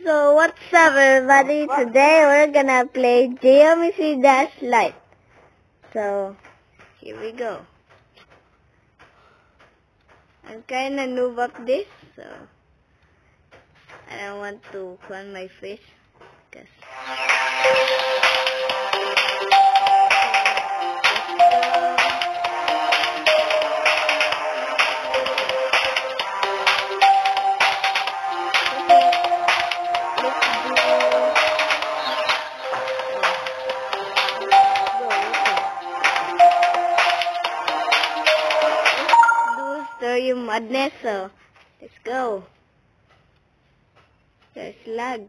So what's up everybody, today we're gonna play Geometry Dash Lite. So here we go. I'm kinda noob up this, so I don't want to clone my face because you madness, so let's go. There's lag.